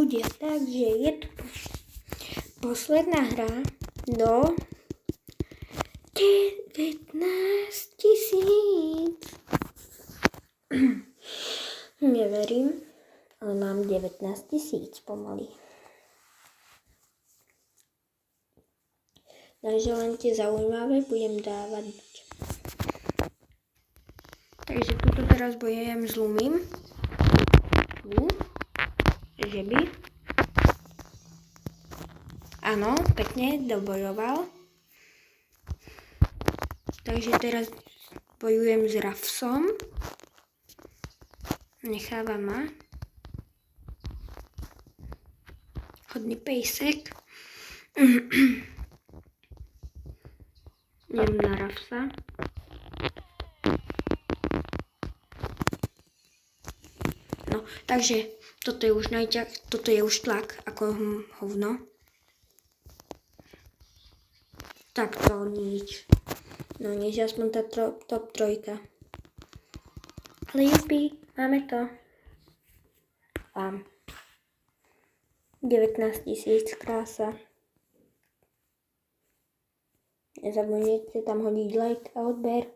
ľudia, takže je tu posledná hra do 19 000. Neverím, ale mám 19 000 pomaly. Takže len tie zaujímavé budem dávať. Takže tuto teraz bojujem s Lumim. Že by. Áno, pekne dobojoval. Takže teraz bojujem s Rafsom. Necháva ma. Hodný pejsek. Idem na Rafsa. No, takže toto je už tlak ako hovno. Tak to nič. No nič, aspoň tá top 3. Ale jupi, máme to. Mám 19 000, krása. Nezabudnite tam hodiť like a odber.